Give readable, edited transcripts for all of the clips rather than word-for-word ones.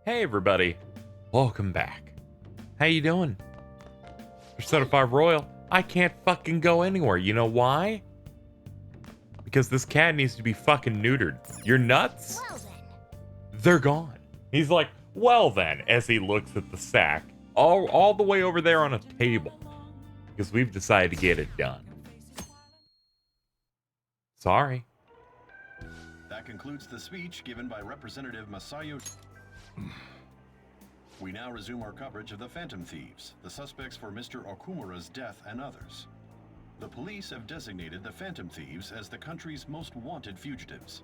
Hey everybody, welcome back. How you doing? Persona 5 Royal. I can't fucking go anywhere. You know why? Because this cat needs to be fucking neutered. You're nuts? Well then. They're gone. He's like, well then, as he looks at the sack, all the way over there on a table. Because we've decided to get it done. Sorry. That concludes the speech given by Representative Masayo. We now resume our coverage of the Phantom Thieves, the suspects for Mr. Okumura's death and others. The police have designated the Phantom Thieves as the country's most wanted fugitives,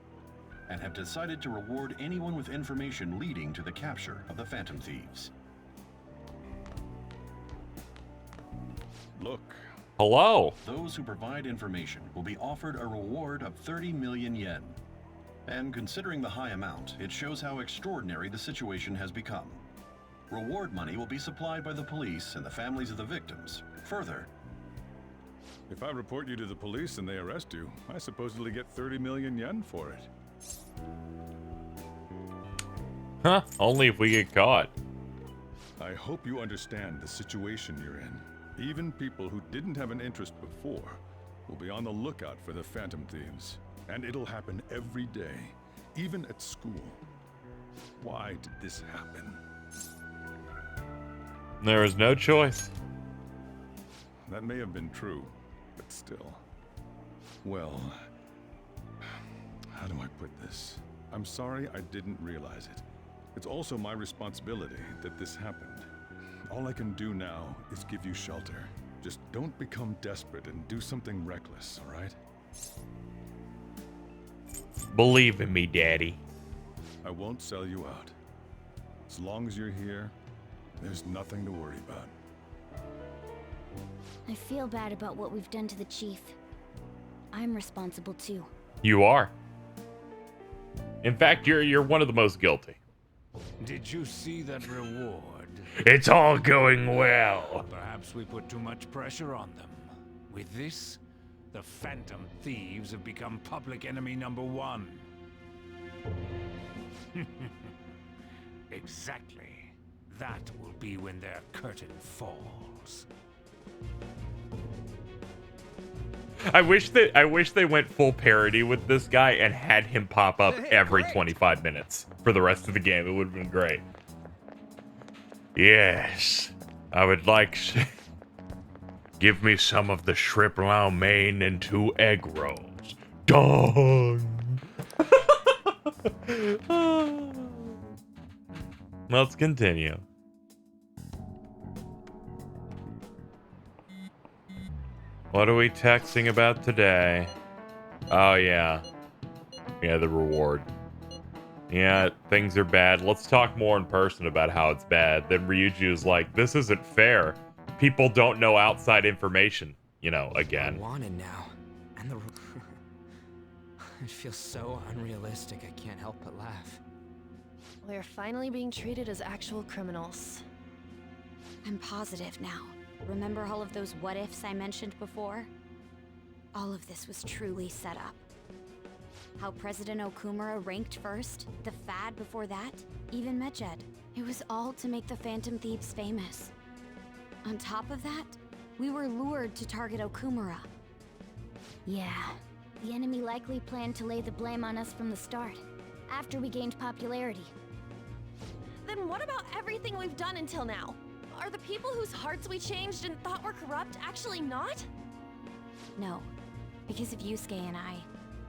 and have decided to reward anyone with information leading to the capture of the Phantom Thieves. Look. Hello. Those who provide information will be offered a reward of 30 million yen. And considering the high amount, it shows how extraordinary the situation has become. Reward money will be supplied by the police and the families of the victims. Further, if I report you to the police and they arrest you, I supposedly get 30 million yen for it. Huh? Only if we get caught. I hope you understand the situation you're in. Even people who didn't have an interest before will be on the lookout for the Phantom Thieves. And it'll happen every day, even at school. Why did this happen? There was no choice. That may have been true, but still. Well, how do I put this? I'm sorry I didn't realize it. It's also my responsibility that this happened. All I can do now is give you shelter. Just don't become desperate and do something reckless, all right? Believe in me, Daddy. I won't sell you out. As long as you're here, there's nothing to worry about. I feel bad about what we've done to the chief. I'm responsible too. You are. In fact, you're one of the most guilty. Did you see that reward? It's all going well. Perhaps we put too much pressure on them. With this, the Phantom Thieves have become public enemy #1. Exactly. That will be when their curtain falls. I wish they went full parody with this guy and had him pop up every 25 minutes for the rest of the game. It would have been great. Yes, I would like. Give me some of the shrimp lo mein and 2 egg rolls. Done. Let's continue. What are we texting about today? Oh, yeah. Yeah, the reward. Yeah, things are bad. Let's talk more in person about how it's bad. Then Ryuji is like, this isn't fair. People don't know outside information. You know, again. I want it now. And the... It feels so unrealistic, I can't help but laugh. We're finally being treated as actual criminals. I'm positive now. Remember all of those what-ifs I mentioned before? All of this was truly set up. How President Okumura ranked first, the Fad before that, even Medjed. It was all to make the Phantom Thieves famous. On top of that, we were lured to target Okumura. Yeah, the enemy likely planned to lay the blame on us from the start, after we gained popularity. Then what about everything we've done until now? Are the people whose hearts we changed and thought were corrupt actually not? No, because of Yusuke and I,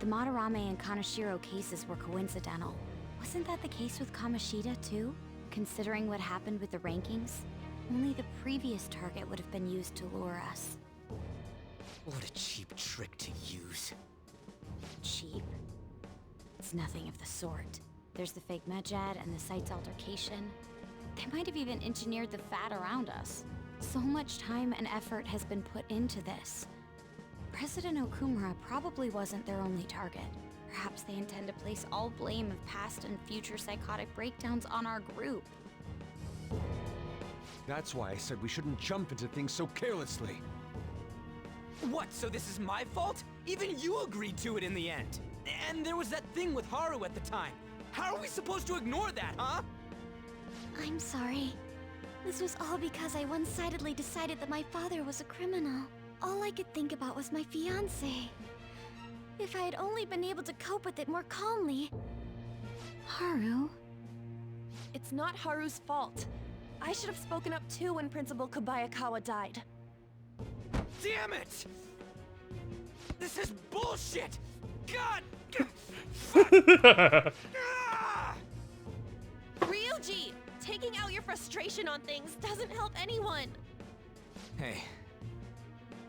the Madarame and Kaneshiro cases were coincidental. Wasn't that the case with Kamoshida too? Considering what happened with the rankings, only the previous target would have been used to lure us. What a cheap trick to use. Cheap? It's nothing of the sort. There's the fake Medjed and the site's altercation. They might have even engineered the Fad around us. So much time and effort has been put into this. President Okumura probably wasn't their only target. Perhaps they intend to place all blame of past and future psychotic breakdowns on our group. That's why I said we shouldn't jump into things so carelessly. What, so this is my fault? Even you agreed to it in the end. And there was that thing with Haru at the time. How are we supposed to ignore that, huh? I'm sorry. This was all because I one-sidedly decided that my father was a criminal. All I could think about was my fiancé. If I had only been able to cope with it more calmly. Haru? It's not Haru's fault. I should have spoken up too when Principal Kobayakawa died. Damn it! This is bullshit! God! Ah! Ryuji! Taking out your frustration on things doesn't help anyone. Hey,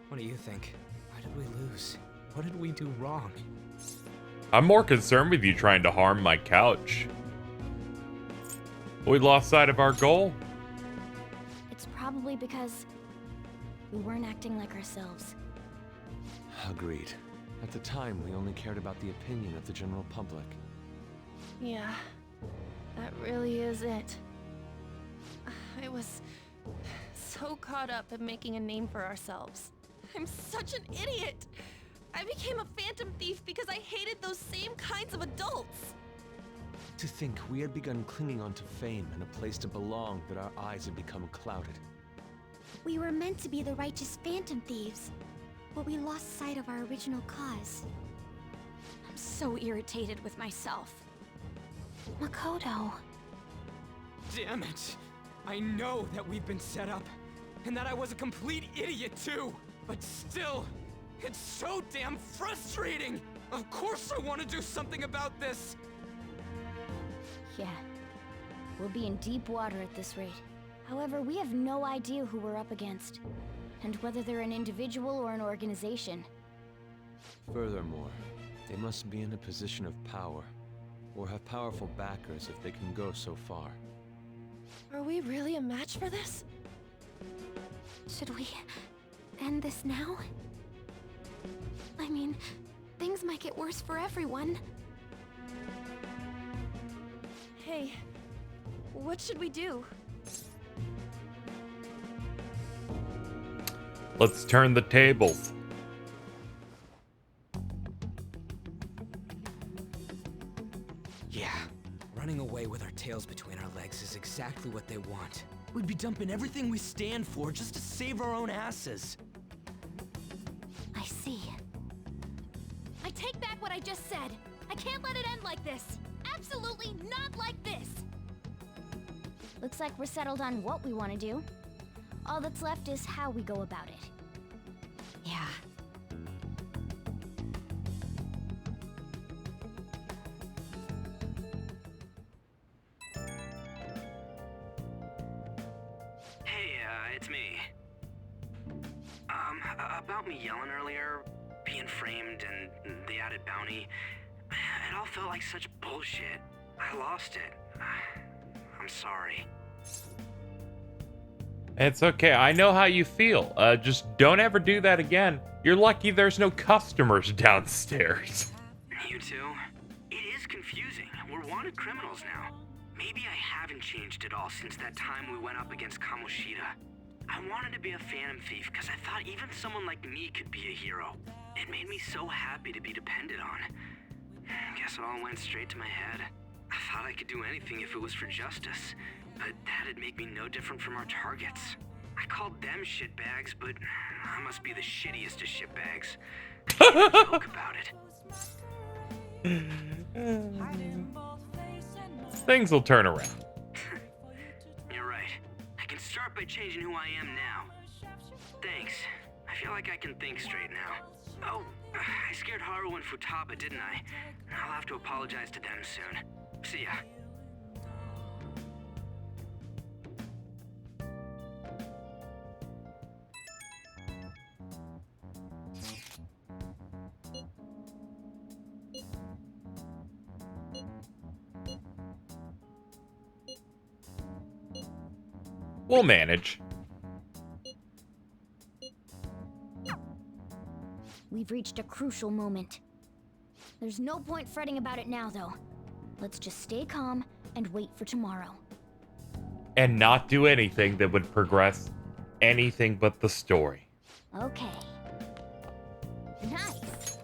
what do you think? Why did we lose? What did we do wrong? I'm more concerned with you trying to harm my couch. We lost sight of our goal. It's probably because we weren't acting like ourselves. Agreed. At the time, we only cared about the opinion of the general public. Yeah, that really is it. I was so caught up in making a name for ourselves. I'm such an idiot! I became a phantom thief because I hated those same kinds of adults! To think we had begun clinging onto fame and a place to belong, that our eyes had become clouded. We were meant to be the righteous phantom thieves, but we lost sight of our original cause. I'm so irritated with myself. Makoto. Damn it! I know that we've been set up, and that I was a complete idiot too! But still, it's so damn frustrating! Of course I want to do something about this! Yeah. We'll be in deep water at this rate. However, we have no idea who we're up against, and whether they're an individual or an organization. Furthermore, they must be in a position of power, or have powerful backers if they can go so far. Are we really a match for this? Should we end this now? I mean, things might get worse for everyone. Hey, what should we do? Let's turn the tables. Yeah, running away with our tails between our legs is exactly what they want. We'd be dumping everything we stand for just to save our own asses. I see. I take back what I just said. I can't let it end like this. Absolutely not like this. Looks like we're settled on what we want to do. All that's left is how we go about it. Yeah. Hey, it's me. About me yelling earlier, being framed, and the added bounty, it all felt like such bullshit. I lost it. I'm sorry. It's okay. I know how you feel. Just don't ever do that again. You're lucky there's no customers downstairs. You too? It is confusing. We're wanted criminals now. Maybe I haven't changed at all since that time we went up against Kamoshida. I wanted to be a phantom thief because I thought even someone like me could be a hero. It made me so happy to be depended on. Guess it all went straight to my head. I thought I could do anything if it was for justice, but that'd make me no different from our targets. I called them shitbags, but I must be the shittiest of shitbags. I can't joke about it. Things will turn around. You're right. I can start by changing who I am now. Thanks. I feel like I can think straight now. Oh, I scared Haru and Futaba, didn't I? I'll have to apologize to them soon. See ya. We'll manage. We've reached a crucial moment. There's no point fretting about it now, though. Let's just stay calm and wait for tomorrow. And not do anything that would progress anything but the story. Okay. Nice.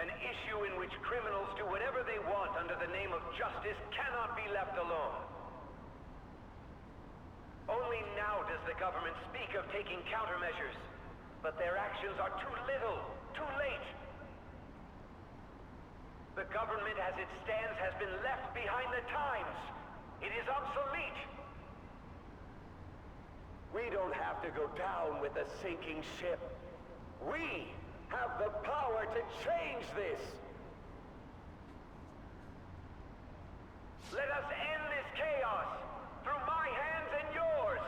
An issue in which criminals do whatever they want under the name of justice cannot be left alone. Only now does the government speak of taking countermeasures, but their actions are too little, too late. The government as it stands has been left behind the times. It is obsolete. We don't have to go down with a sinking ship. We have the power to change this. Let us end this chaos through my hands and yours.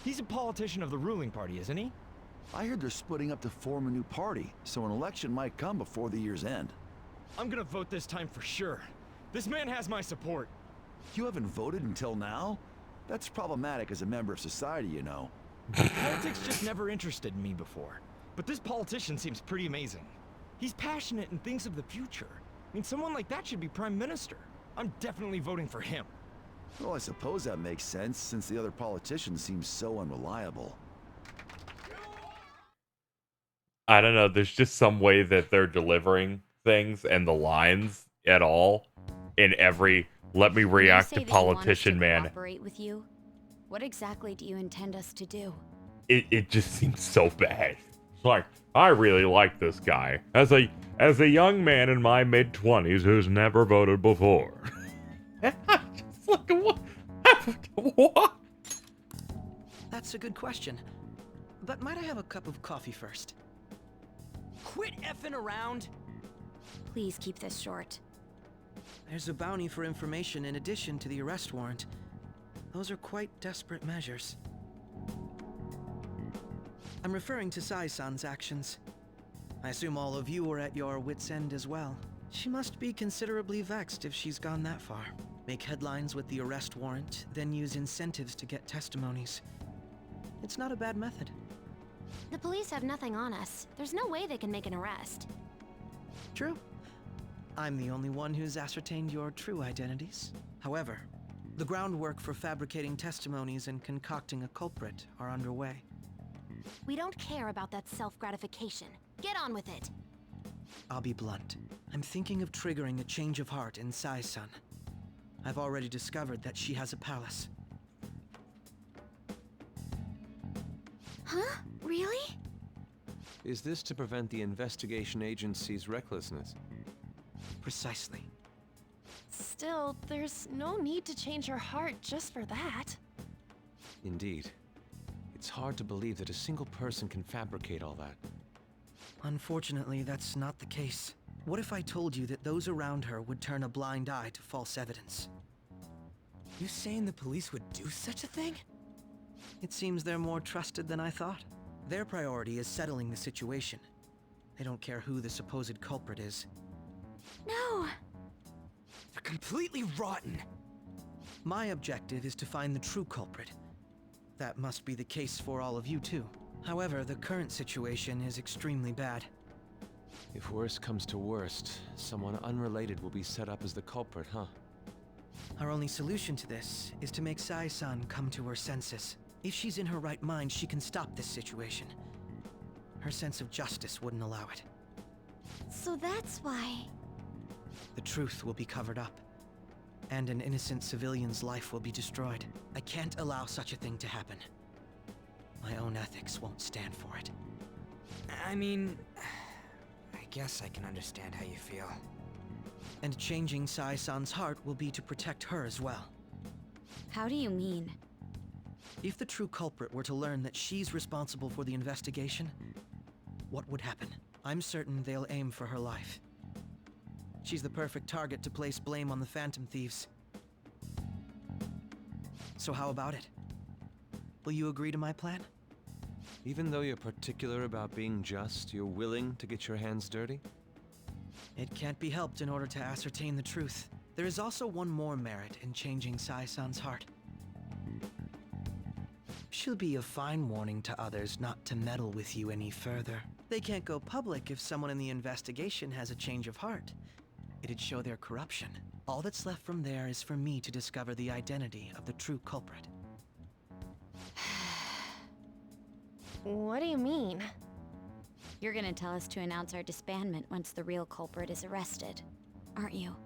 He's a politician of the ruling party, isn't he? I heard they're splitting up to form a new party, so an election might come before the year's end. I'm gonna vote this time for sure. This man has my support. You haven't voted until now? That's problematic as a member of society, you know. Politics just never interested me before. But this politician seems pretty amazing. He's passionate and thinks of the future. I mean, someone like that should be prime minister. I'm definitely voting for him. Well, I suppose that makes sense, since the other politicians seem so unreliable. I don't know. There's just some way that they're delivering things and the lines at all in every let me react to politician man. Cooperate with you? What exactly do you intend us to do? It just seems so bad. It's like, I really like this guy as a young man in my mid-20s who's never voted before. Just like, what? What? That's a good question. But might I have a cup of coffee first? Quit effing around! Please keep this short. There's a bounty for information in addition to the arrest warrant. Those are quite desperate measures. I'm referring to Sai-san's actions. I assume all of you are at your wits' end as well. She must be considerably vexed if she's gone that far. Make headlines with the arrest warrant, then use incentives to get testimonies. It's not a bad method. The police have nothing on us. There's no way they can make an arrest. True. I'm the only one who's ascertained your true identities. However, the groundwork for fabricating testimonies and concocting a culprit are underway. We don't care about that self-gratification. Get on with it. I'll be blunt. I'm thinking of triggering a change of heart in Sai-san. I've already discovered that she has a palace. Huh? Really? Is this to prevent the investigation agency's recklessness? Precisely. Still, there's no need to change her heart just for that. Indeed. It's hard to believe that a single person can fabricate all that. Unfortunately, that's not the case. What if I told you that those around her would turn a blind eye to false evidence? You saying the police would do such a thing? It seems they're more trusted than I thought. Their priority is settling the situation. They don't care who the supposed culprit is. No! They're completely rotten! My objective is to find the true culprit. That must be the case for all of you too. However, the current situation is extremely bad. If worst comes to worst, someone unrelated will be set up as the culprit, huh? Our only solution to this is to make Sai-san come to her senses. If she's in her right mind, she can stop this situation. Her sense of justice wouldn't allow it. So that's why... The truth will be covered up, and an innocent civilian's life will be destroyed. I can't allow such a thing to happen. My own ethics won't stand for it. I mean... I guess I can understand how you feel. And changing Sai-san's heart will be to protect her as well. How do you mean? If the true culprit were to learn that she's responsible for the investigation, what would happen? I'm certain they'll aim for her life. She's the perfect target to place blame on the Phantom Thieves. So how about it? Will you agree to my plan? Even though you're particular about being just, you're willing to get your hands dirty? It can't be helped in order to ascertain the truth. There is also one more merit in changing Sai-san's heart. She'll be a fine warning to others not to meddle with you any further. They can't go public if someone in the investigation has a change of heart. It'd show their corruption. All that's left from there is for me to discover the identity of the true culprit. What do you mean? You're gonna tell us to announce our disbandment once the real culprit is arrested, aren't you?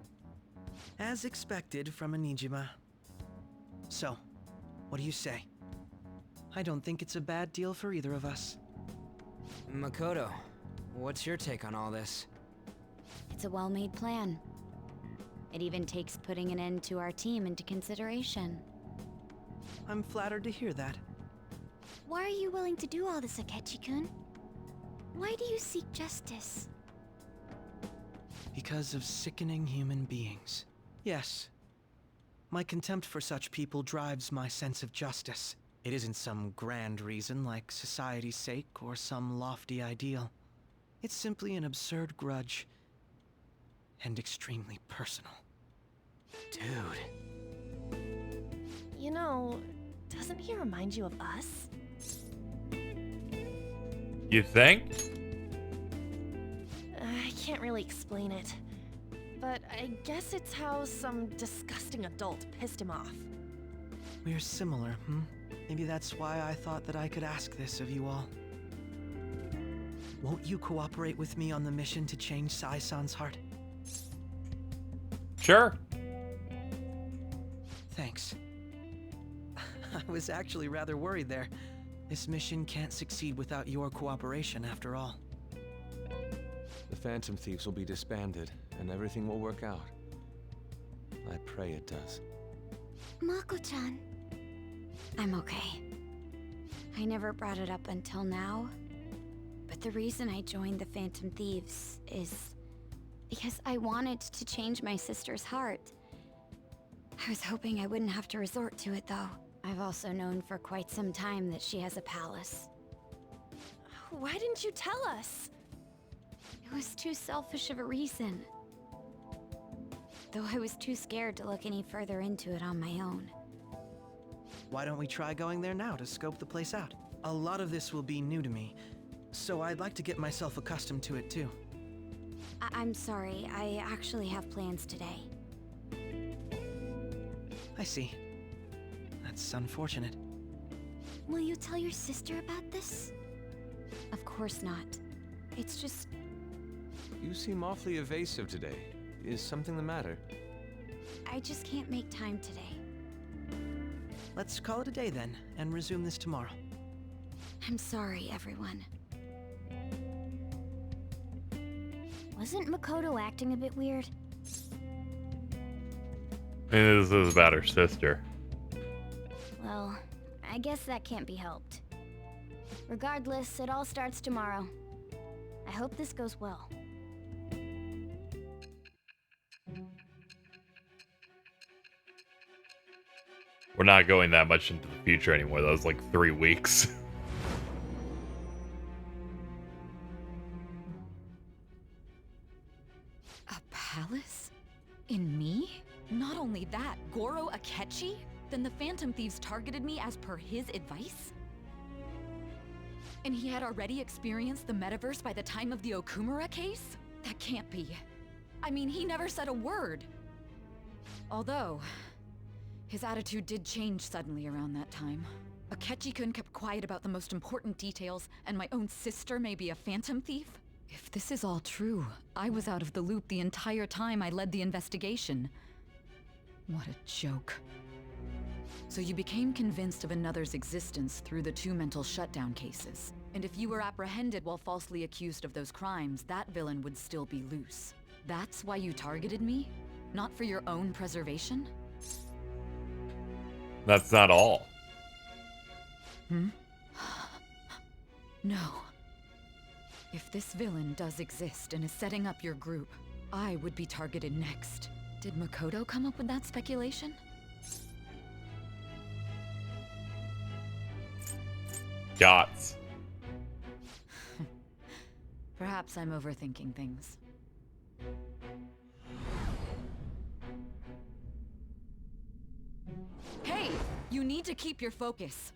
As expected from a Nijima. So, what do you say? I don't think it's a bad deal for either of us. Makoto, what's your take on all this? It's a well-made plan. It even takes putting an end to our team into consideration. I'm flattered to hear that. Why are you willing to do all this, Akechi-kun? Why do you seek justice? Because of sickening human beings. Yes. My contempt for such people drives my sense of justice. It isn't some grand reason like society's sake or some lofty ideal. It's simply an absurd grudge. And extremely personal. Dude. You know, doesn't he remind you of us? You think? I can't really explain it. But I guess it's how some disgusting adult pissed him off. We're similar, hmm? Maybe that's why I thought that I could ask this of you all. Won't you cooperate with me on the mission to change Sai-san's heart? Sure. Thanks. I was actually rather worried there. This mission can't succeed without your cooperation, after all. The Phantom Thieves will be disbanded, and everything will work out. I pray it does. Mako-chan. I'm okay. I never brought it up until now, but the reason I joined the Phantom Thieves is because I wanted to change my sister's heart. I was hoping I wouldn't have to resort to it, though. I've also known for quite some time that she has a palace. Why didn't you tell us? It was too selfish of a reason. Though I was too scared to look any further into it on my own. Why don't we try going there now to scope the place out? A lot of this will be new to me, so I'd like to get myself accustomed to it too. I'm sorry, I actually have plans today. I see. That's unfortunate. Will you tell your sister about this? Of course not. It's just... You seem awfully evasive today. Is something the matter? I just can't make time today. Let's call it a day then, and resume this tomorrow. I'm sorry, everyone. Wasn't Makoto acting a bit weird? And this is about her sister. Well, I guess that can't be helped. Regardless, it all starts tomorrow. I hope this goes well. We're not going that much into the future anymore. That was like 3 weeks. A palace? In me? Not only that, Goro Akechi? Then the Phantom Thieves targeted me as per his advice? And he had already experienced the metaverse by the time of the Okumura case? That can't be. I mean, he never said a word. Although, his attitude did change suddenly around that time. Akechi-kun kept quiet about the most important details, and my own sister may be a Phantom Thief? If this is all true, I was out of the loop the entire time I led the investigation. What a joke. So you became convinced of another's existence through the 2 mental shutdown cases. And if you were apprehended while falsely accused of those crimes, that villain would still be loose. That's why you targeted me? Not for your own preservation? That's not all. Hmm? No. If this villain does exist and is setting up your group, I would be targeted next. Did Makoto come up with that speculation? Gots. Perhaps I'm overthinking things. Hey! You need to keep your focus.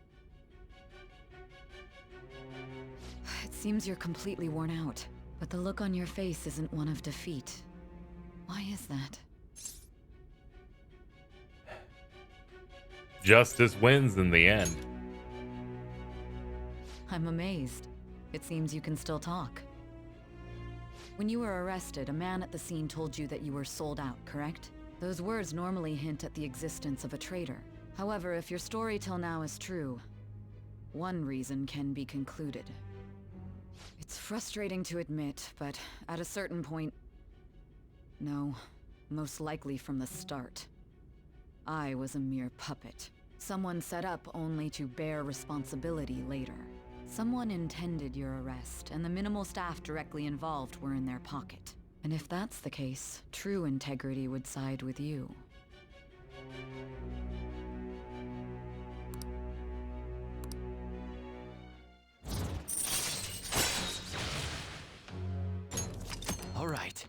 It seems you're completely worn out, but the look on your face isn't one of defeat. Why is that? Justice wins in the end. I'm amazed. It seems you can still talk. When you were arrested, a man at the scene told you that you were sold out, correct? Those words normally hint at the existence of a traitor. However, if your story till now is true, one reason can be concluded. It's frustrating to admit, but at a certain point... No, most likely from the start. I was a mere puppet. Someone set up only to bear responsibility later. Someone intended your arrest, and the minimal staff directly involved were in their pocket. And if that's the case, true integrity would side with you. All right.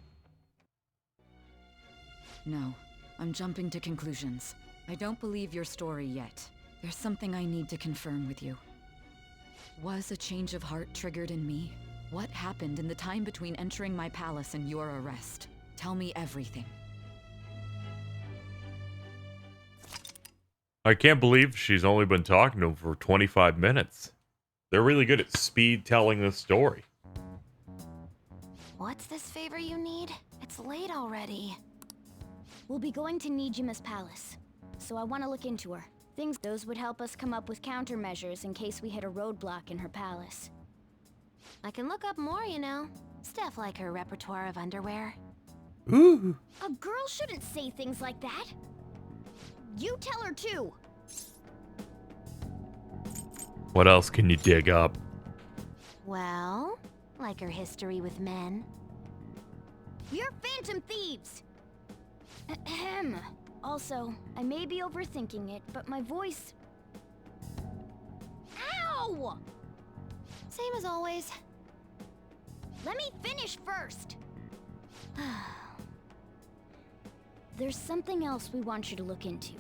No, I'm jumping to conclusions. I don't believe your story yet. There's something I need to confirm with you. Was a change of heart triggered in me? What happened in the time between entering my palace and your arrest? Tell me everything. I can't believe she's only been talking to him for 25 minutes. They're really good at speed telling this story. What's this favor you need? It's late already. We'll be going to Nijima's palace, so I want to look into her. Those would help us come up with countermeasures in case we hit a roadblock in her palace. I can look up more, you know. Stuff like her repertoire of underwear. Ooh. A girl shouldn't say things like that. You tell her too. What else can you dig up? Well, like her history with men. We're phantom thieves! Ahem. Also, I may be overthinking it, but my voice... Ow! Same as always. Let me finish first! There's something else we want you to look into.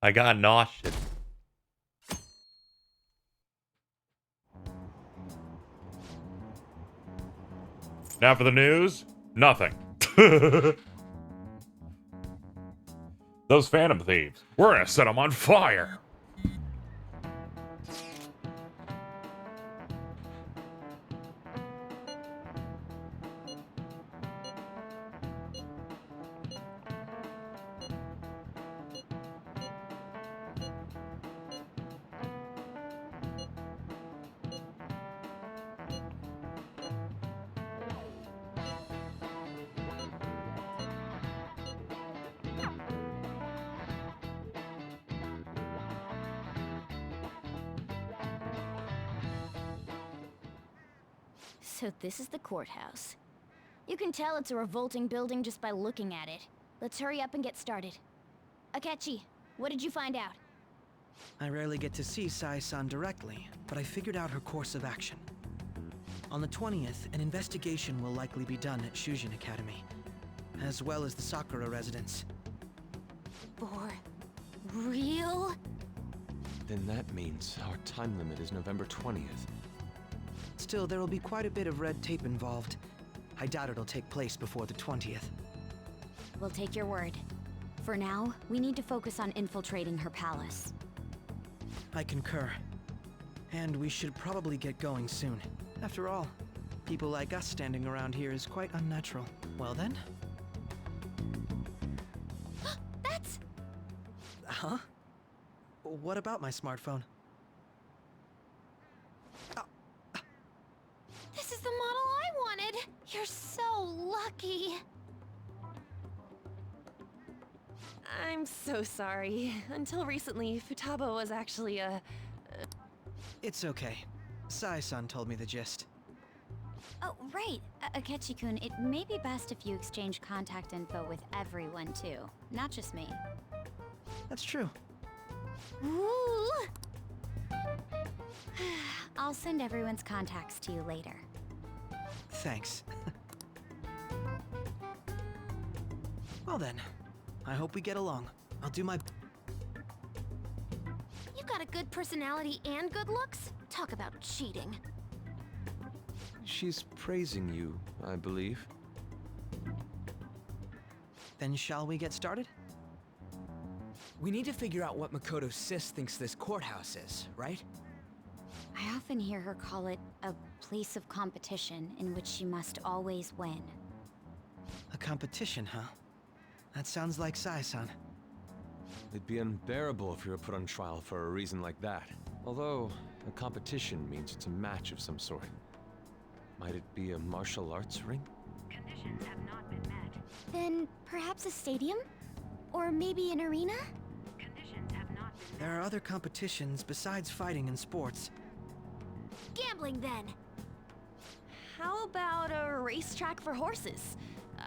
I got nauseous. Now for the news, nothing. Those phantom thieves, we're gonna set them on fire. So this is the courthouse. You can tell it's a revolting building just by looking at it. Let's hurry up and get started. Akechi, what did you find out? I rarely get to see Sai-san directly, but I figured out her course of action. On the 20th, an investigation will likely be done at Shujin Academy, as well as the Sakura residence. For real? Then that means our time limit is November 20th. Still, there will be quite a bit of red tape involved. I doubt it'll take place before the 20th. We'll take your word. For now, we need to focus on infiltrating her palace. I concur. And we should probably get going soon. After all, people like us standing around here is quite unnatural. Well then? That's... Huh? What about my smartphone? This is the model I wanted! You're so lucky! I'm so sorry. Until recently, Futaba was actually a... It's okay. Sai-san told me the gist. Oh, right. Akechi-kun, it may be best if you exchange contact info with everyone, too. Not just me. That's true. Ooh! I'll send everyone's contacts to you later. Thanks. Well then, I hope we get along. I'll do my... You got a good personality and good looks? Talk about cheating. She's praising you, I believe. Then shall we get started? We need to figure out what Makoto's sis thinks this courthouse is, right? I often hear her call it a place of competition in which she must always win. A competition, huh? That sounds like Sai-san. It'd be unbearable if you were put on trial for a reason like that. Although, a competition means it's a match of some sort. Might it be a martial arts ring? Conditions have not been met. Then perhaps a stadium? Or maybe an arena? Conditions have not been met. There are other competitions besides fighting and sports. Gambling, then! How about a racetrack for horses?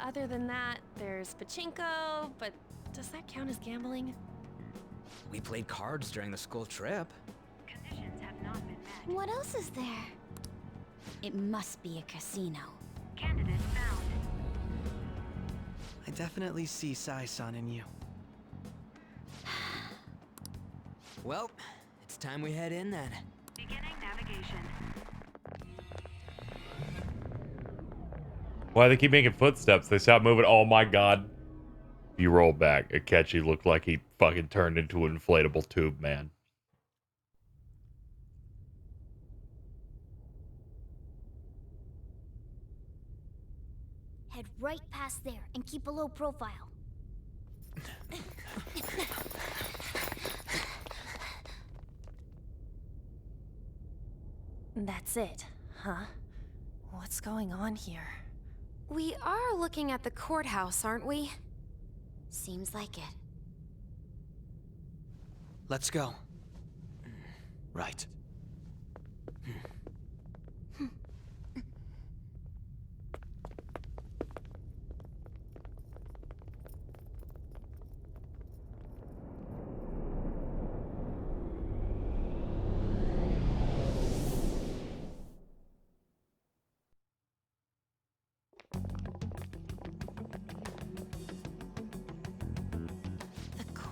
Other than that, there's pachinko, but does that count as gambling? We played cards during the school trip. Conditions have not been met. What else is there? It must be a casino. Candidate found. I definitely see Sai-san in you. Well, it's time we head in then. Beginning navigation. Why they keep making footsteps? They stop moving. Oh my god. You roll back. Akechi looked like he fucking turned into an inflatable tube, man. Head right past there and keep a low profile. That's it, huh? What's going on here? We are looking at the courthouse, aren't we? Seems like it. Let's go. Right.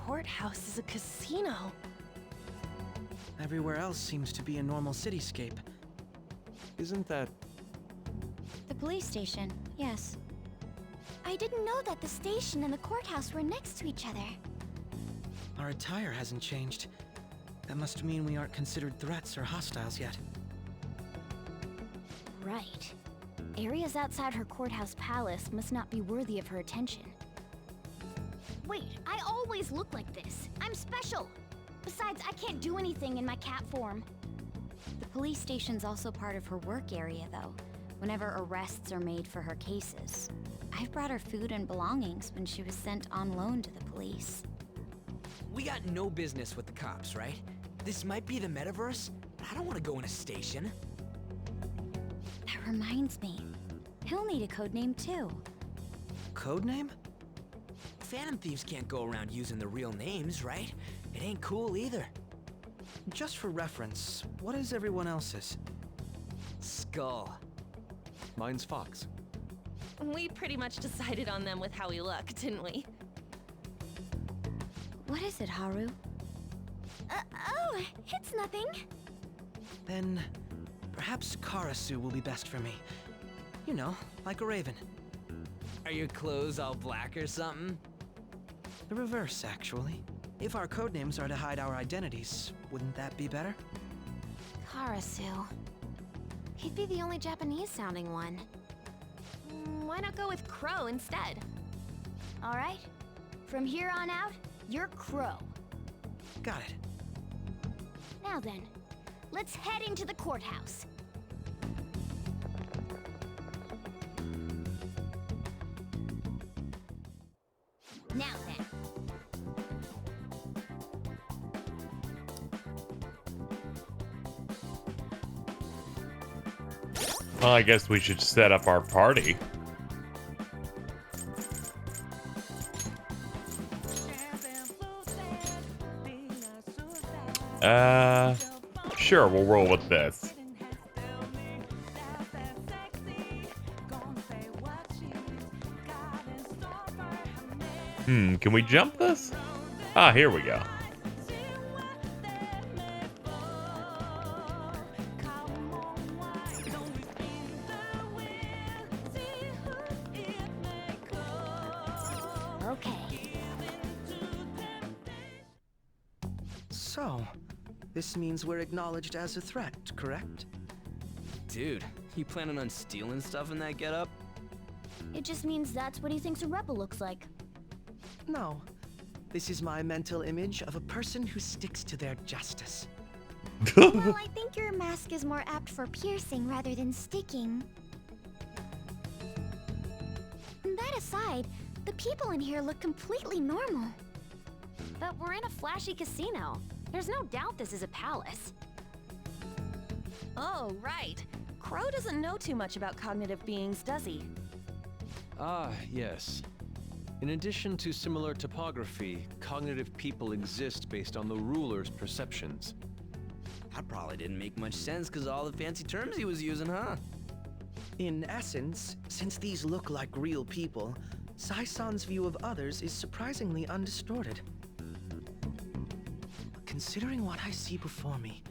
Courthouse is a casino. Everywhere else seems to be a normal cityscape. Isn't that... The police station, yes. I didn't know that the station and the courthouse were next to each other. Our attire hasn't changed. That must mean we aren't considered threats or hostiles yet. Right. Areas outside her courthouse palace must not be worthy of her attention. Wait, I always look like this. I'm special. Besides, I can't do anything in my cat form. The police station's also part of her work area, though, whenever arrests are made for her cases. I've brought her food and belongings when she was sent on loan to the police. We got no business with the cops, right? This might be the metaverse, but I don't want to go in a station. That reminds me. He'll need a codename, too. Codename? Phantom thieves can't go around using the real names, right? It ain't cool either. Just for reference, what is everyone else's? Skull. Mine's Fox. We pretty much decided on them with how we look, didn't we? What is it, Haru? Oh, it's nothing. Then, perhaps Karasu will be best for me. You know, like a raven. Are your clothes all black or something? The reverse, actually. If our codenames are to hide our identities, wouldn't that be better? Karasu. He'd be the only Japanese-sounding one. Why not go with Crow instead? All right. From here on out, you're Crow. Got it. Now then, let's head into the courthouse. Now then. Well, I guess we should set up our party. Sure, we'll roll with this. Can we jump this? Ah, here we go. So, this means we're acknowledged as a threat, correct? Dude, you planning on stealing stuff in that getup? It just means that's what he thinks a rebel looks like. No. This is my mental image of a person who sticks to their justice. Well, I think your mask is more apt for piercing rather than sticking. That aside, the people in here look completely normal. But we're in a flashy casino. There's no doubt this is a palace. Oh, right. Crow doesn't know too much about cognitive beings, does he? Ah, yes. In addition to similar topography, cognitive people exist based on the ruler's perceptions. That probably didn't make much sense because of all the fancy terms he was using, huh? In essence, since these look like real people, Sai-san's view of others is surprisingly undistorted. Considering what I see before me,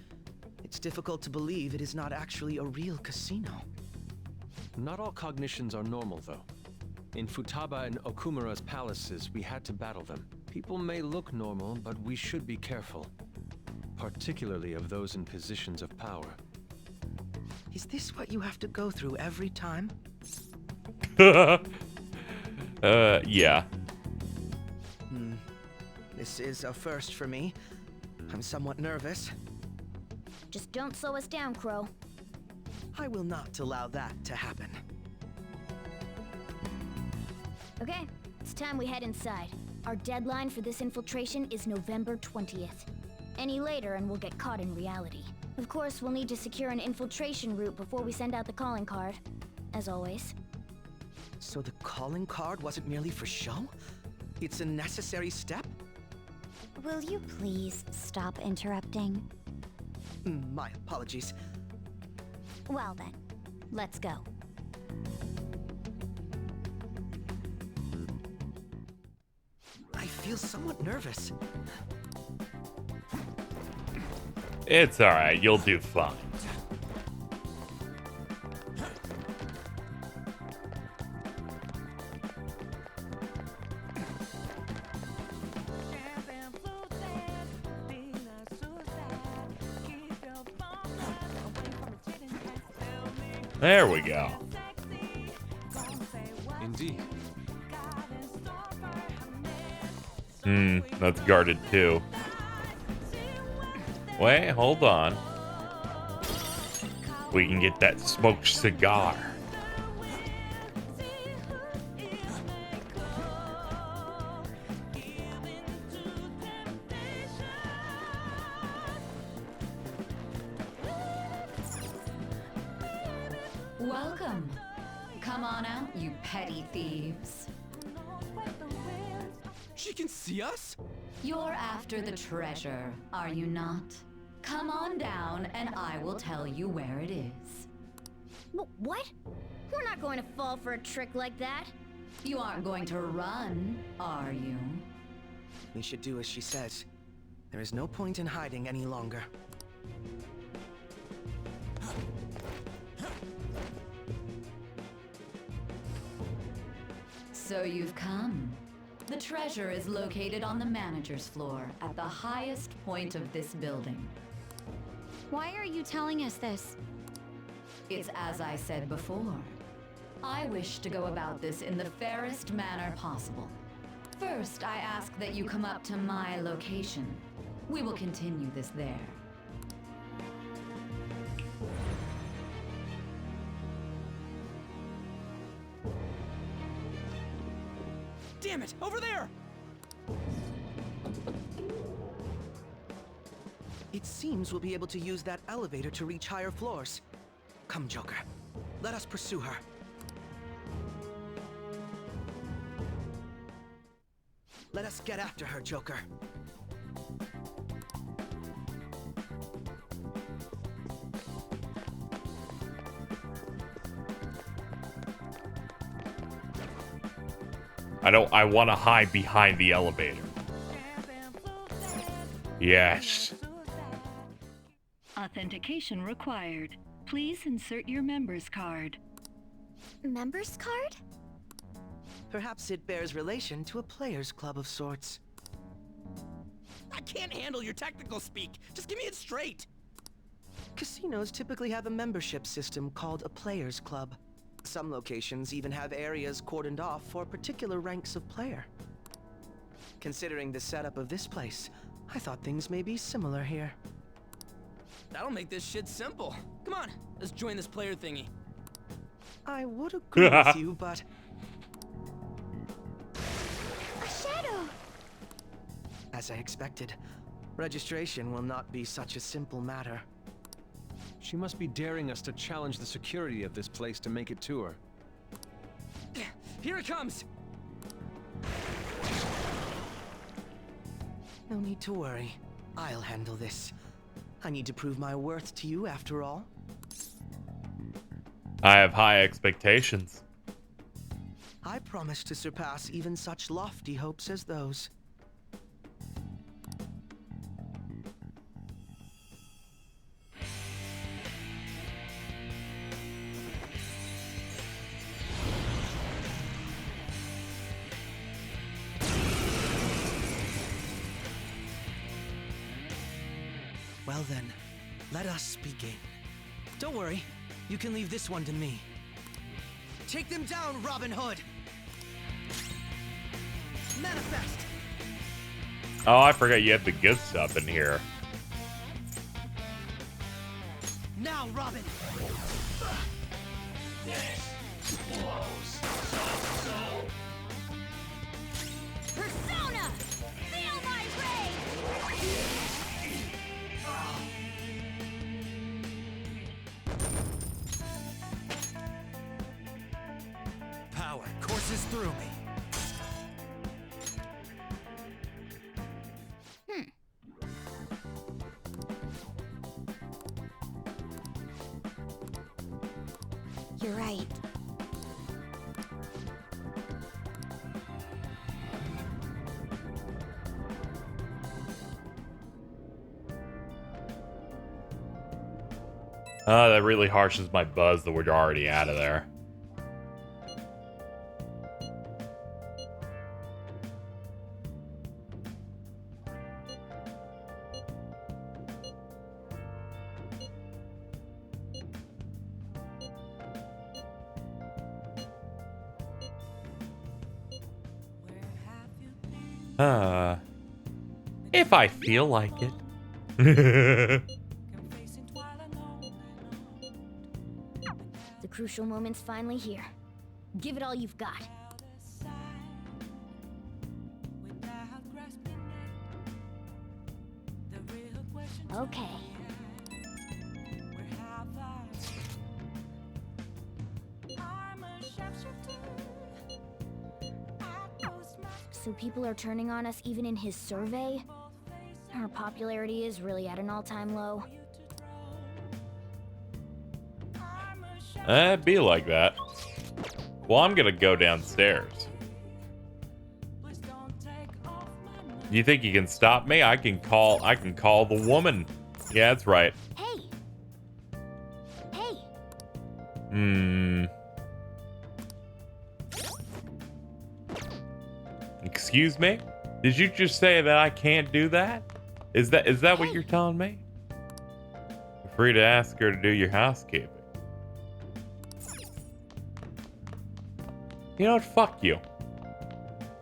it's difficult to believe it is not actually a real casino. Not all cognitions are normal, though. In Futaba and Okumura's palaces, we had to battle them. People may look normal, but we should be careful. Particularly of those in positions of power. Is this what you have to go through every time? Yeah. This is a first for me. I'm somewhat nervous. Just don't slow us down, Crow. I will not allow that to happen. Okay, it's time we head inside. Our deadline for this infiltration is November 20th. Any later and we'll get caught in reality. Of course, we'll need to secure an infiltration route before we send out the calling card. As always. So the calling card wasn't merely for show? It's a necessary step? Will you please stop interrupting? My apologies. Well then, let's go. I feel somewhat nervous. It's alright, you'll do fine. There we go. Indeed. That's guarded too. Wait, hold on. We can get that smoked cigar. Welcome. Come on out, you petty thieves. She can see us? You're after the treasure, are you not? Come on down and I will tell you where it is. What? We're not going to fall for a trick like that. You aren't going to run, are you? We should do as she says. There is no point in hiding any longer. So you've come. The treasure is located on the manager's floor at the highest point of this building. Why are you telling us this? It's as I said before. I wish to go about this in the fairest manner possible. First, I ask that you come up to my location. We will continue this there. Damn it! Over there! It seems we'll be able to use that elevator to reach higher floors. Come, Joker. Let us pursue her. Let us get after her, Joker. I want to hide behind the elevator. Yes. Authentication required. Please insert your member's card. Member's card? Perhaps it bears relation to a players' club of sorts. I can't handle your technical speak. Just give me it straight. Casinos typically have a membership system called a players club. Some locations even have areas cordoned off for particular ranks of player. Considering the setup of this place, I thought things may be similar here. That'll make this shit simple. Come on, let's join this player thingy. I would agree with you, but... A shadow! As I expected, registration will not be such a simple matter. She must be daring us to challenge the security of this place to make it to her. Here it comes! No need to worry. I'll handle this. I need to prove my worth to you after all. I have high expectations. I promise to surpass even such lofty hopes as those. Well then, let us begin. Don't worry, you can leave this one to me. Take them down, Robin Hood! Manifest! Oh, I forgot you have the good stuff in here. Now, Robin! Persona! Feel my rage! Power courses through me. You're right. That really harshes my buzz that we're already out of there. If I feel like it. The crucial moment's finally here. Give it all you've got. Okay. So people are turning on us even in his survey? Our popularity is really at an all-time low. Be like that. Well, I'm gonna go downstairs. You think you can stop me? I can call the woman. Yeah, that's right. Hey! Hey! Excuse me? Did you just say that I can't do that? Is that what you're telling me? You're free to ask her to do your housekeeping. You know what? Fuck you.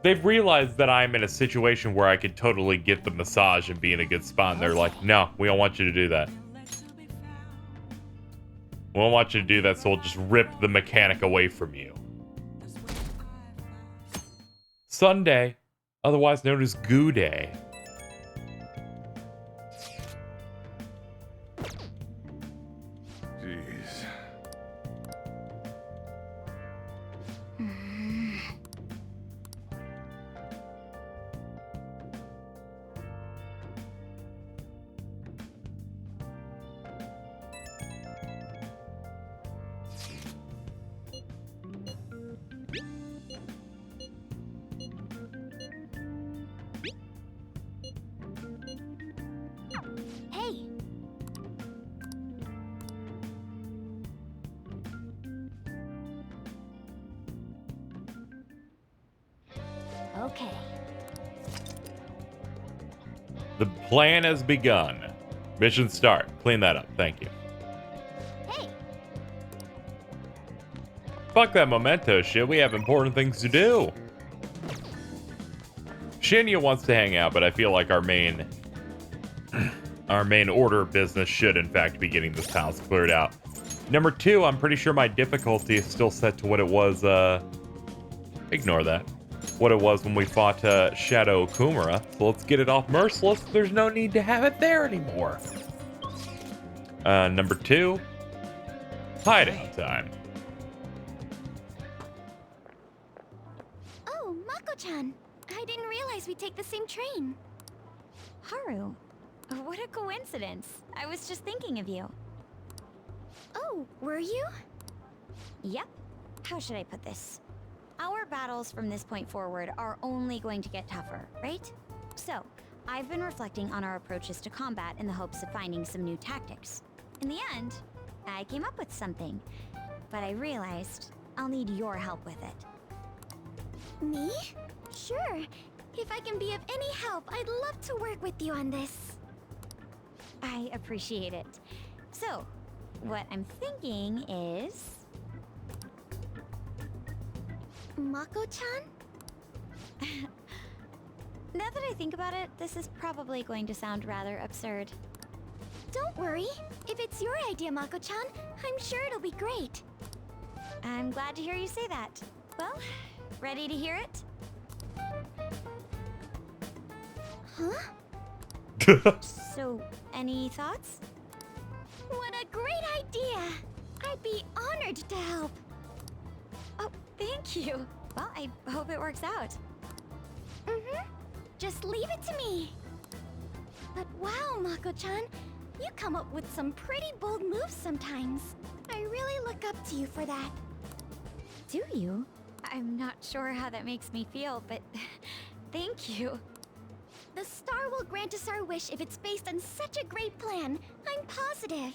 They've realized that I'm in a situation where I could totally get the massage and be in a good spot, and they're like, no, we don't want you to do that. We don't want you to do that, so we'll just rip the mechanic away from you. Sunday, otherwise known as Goo Day. Jeez. Hey! Okay. The plan has begun. Mission start. Clean that up. Thank you. Hey. Fuck that memento shit. We have important things to do. Shinya wants to hang out, but I feel like our main order of business should in fact be getting this house cleared out. Number 2, I'm pretty sure my difficulty is still set to what it was, ignore that. What it was when we fought Shadow Okumura. So let's get it off Merciless. There's no need to have it there anymore. Number 2, hideout time. Oh, Mako-chan. I didn't realize we'd take the same train. Haru, what a coincidence. I was just thinking of you. Oh, were you? Yep. How should I put this? Our battles from this point forward are only going to get tougher, right? So, I've been reflecting on our approaches to combat in the hopes of finding some new tactics. In the end, I came up with something, but I realized I'll need your help with it. Me? Sure. If I can be of any help, I'd love to work with you on this. I appreciate it. So, what I'm thinking is... Mako-chan? Now that I think about it, this is probably going to sound rather absurd. Don't worry. If it's your idea, Mako-chan, I'm sure it'll be great. I'm glad to hear you say that. Well, ready to hear it? Huh? So, any thoughts? What a great idea! I'd be honored to help. Oh, thank you. Well, I hope it works out. Just leave it to me. But wow, Mako-chan, you come up with some pretty bold moves sometimes. I really look up to you for that. Do you? I'm not sure how that makes me feel, but thank you. The star will grant us our wish if it's based on such a great plan. I'm positive.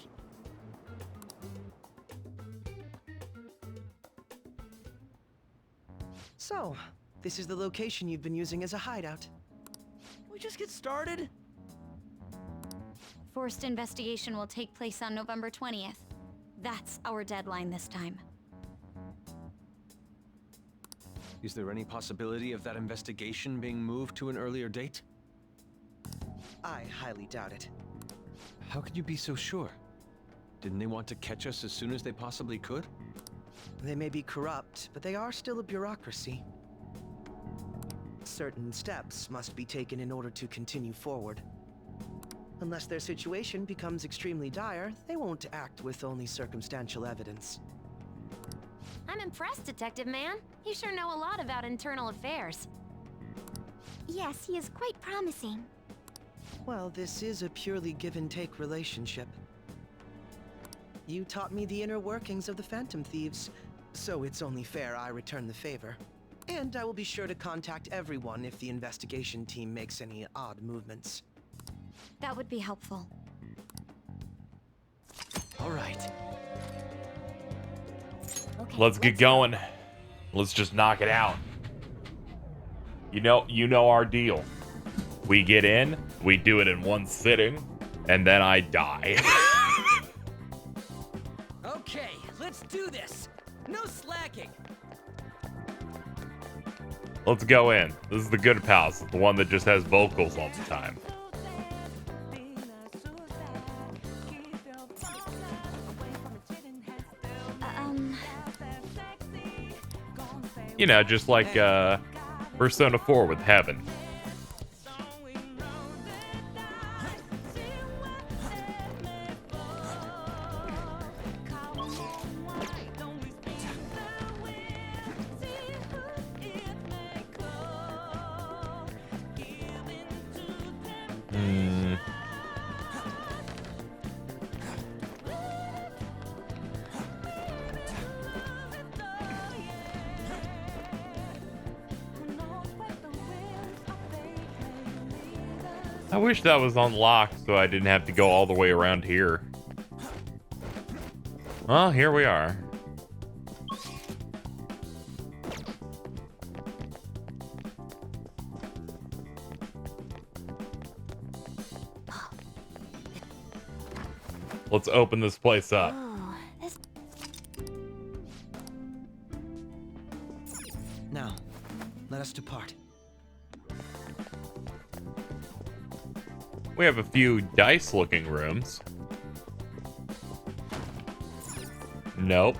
So, this is the location you've been using as a hideout. We just get started? Forced investigation will take place on November 20th. That's our deadline this time. Is there any possibility of that investigation being moved to an earlier date? I highly doubt it. How can you be so sure? Didn't they want to catch us as soon as they possibly could? They may be corrupt, but they are still a bureaucracy. Certain steps must be taken in order to continue forward. Unless their situation becomes extremely dire, they won't act with only circumstantial evidence. I'm impressed, Detective Man. You sure know a lot about internal affairs. Yes, he is quite promising. Well, this is a purely give-and-take relationship. You taught me the inner workings of the Phantom Thieves, so it's only fair I return the favor. And I will be sure to contact everyone if the investigation team makes any odd movements. That would be helpful. All right. Okay, Let's get going. Let's just knock it out. You know our deal. We get in, we do it in one sitting, and then I die. Okay, let's do this. No slacking. Let's go in. This is the good house, the one that just has vocals all the time. You know, just like Persona 4 with Heaven. I wish that was unlocked so I didn't have to go all the way around here. Well, here we are. Let's open this place up. Now, let us depart. We have a few dice-looking rooms. Nope.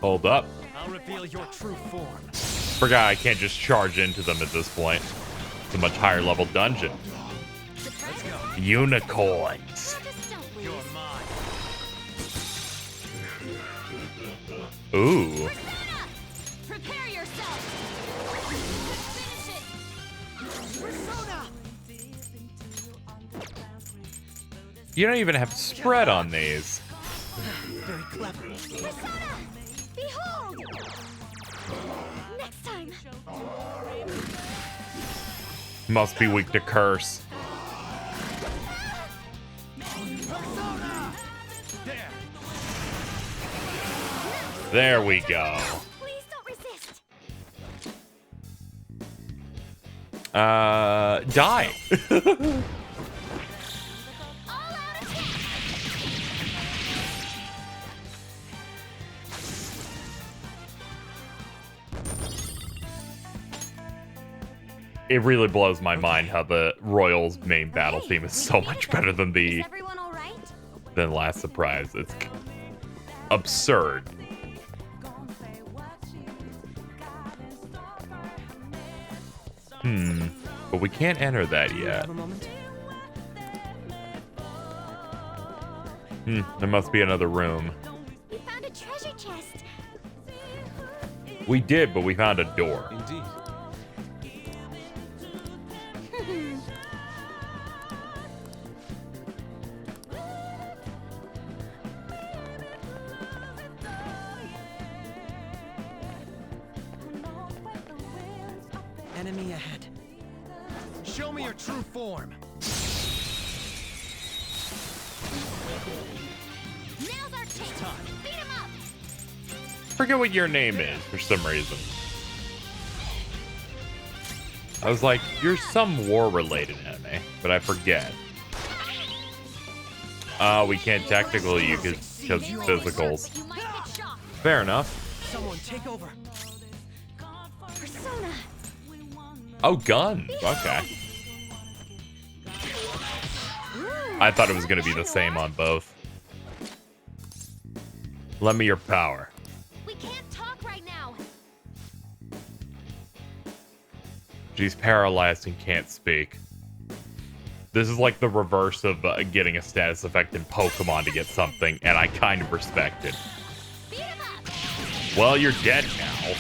Hold up. I'll reveal your true form. Forgot I can't just charge into them at this point. It's a much higher level dungeon. Let's go. Unicorns. You're mine. Ooh. Prepare yourself. Finish it. Persona. You don't even have spread on these. Very clever. Persona. Behold. Next time. Must be weak to curse. Persona. There we go. Please don't resist. Die. It really blows my mind how the Royals main battle theme is so much better than the than Last Surprise. It's absurd. But we can't enter that yet. There must be another room. We found a treasure chest. We did, but we found a door. Indeed. Enemy ahead. Show me your true form. Now's our chance. Beat him up. Forget what your name is for some reason. I was like, you're some war-related enemy, but I forget. We can't tactical you because physicals. Fair enough. Someone take over. Persona. Oh, guns. Okay. I thought it was going to be the same on both. Lend me your power. We can't talk right now. She's paralyzed and can't speak. This is like the reverse of getting a status effect in Pokemon to get something, and I kind of respect it. Well, you're dead now.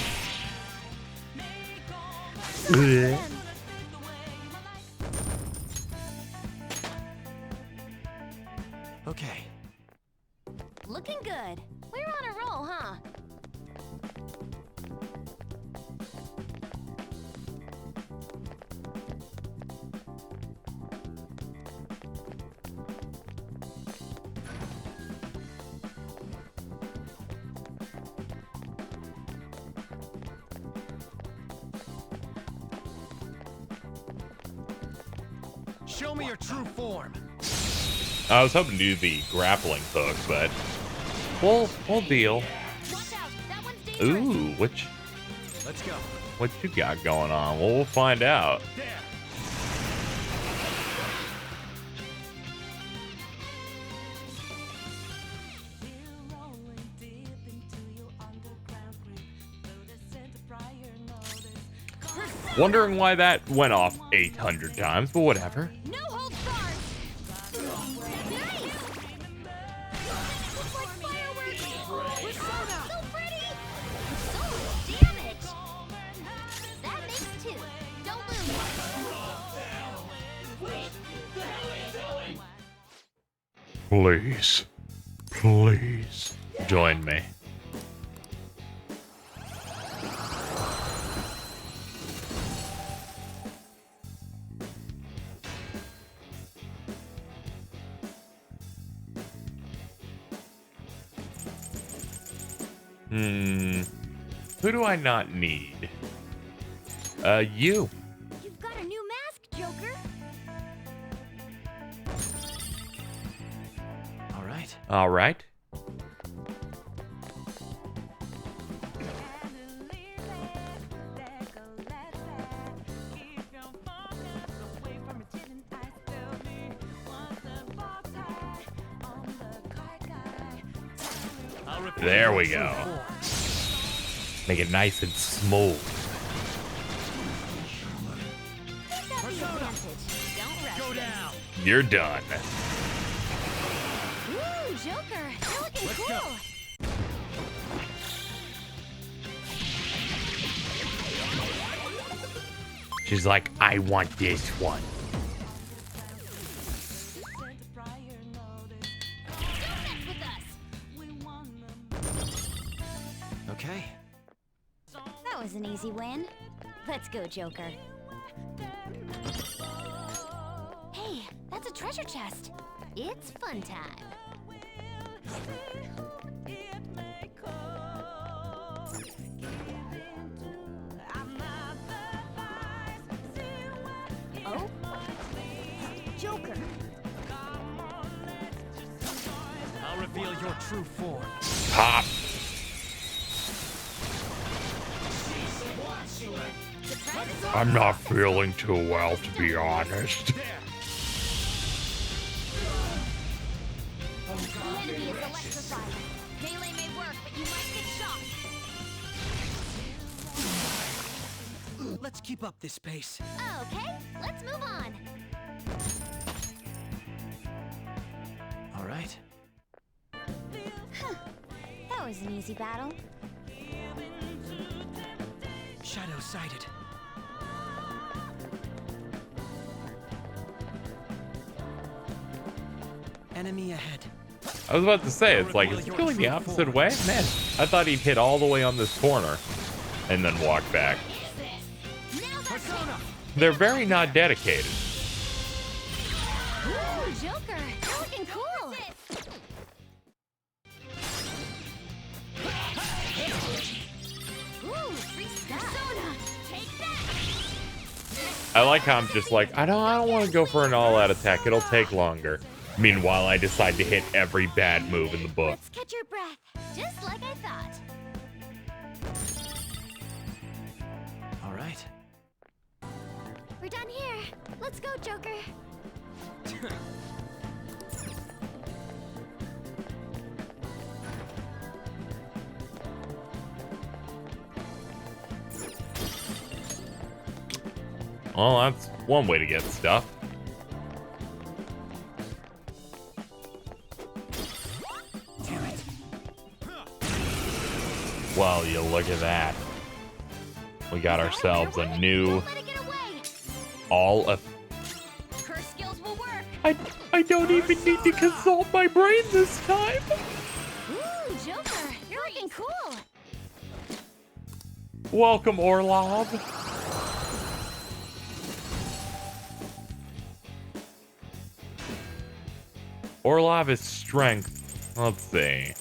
Okay. Looking good. We're on a roll, huh? Show me your true form. I was hoping to do the grappling hook, but we'll deal. Ooh, which? Let's go. What you got going on? Well, we'll find out. Wondering why that went off 800 times, but whatever. No holds barred. Nice. Looks like fireworks. Persona. So pretty. So damage. That makes two. Don't lose. Please. Please. Join me. Who do I not need? You. You've got a new right. All right. There we go. Make it nice and smooth. Go down. You're done. Ooh, Joker, you're looking cool. She's like, I want this one. Okay. That was an easy win. Let's go, Joker. Hey, that's a treasure chest. It's fun time. Oh? Joker. I'll reveal your true form. Pop. I'm not feeling too well, to be honest. The enemy is electrified. Melee may work, but you might get shocked. Let's keep up this pace. Okay, let's move on. All right. That was an easy battle. Shadow sighted. Enemy ahead. I was about to say, it's like, is he going the opposite way? Man, I thought he'd hit all the way on this corner and then walk back. They're very not dedicated. Ooh, Joker, you're looking cool. Ooh, free persona. Take that. I like how I'm just like, I don't want to go for an all-out attack. It'll take longer. Meanwhile, I decide to hit every bad move in the book. Let's catch your breath, just like I thought. All right. We're done here. Let's go, Joker. Well, that's one way to get stuff. Well, you look at that. We got ourselves a new all of. Her skills will work. I don't even need to consult my brain this time. Ooh, Joker, you're looking cool. Welcome, Orlov. Orlov is strength. Let's see.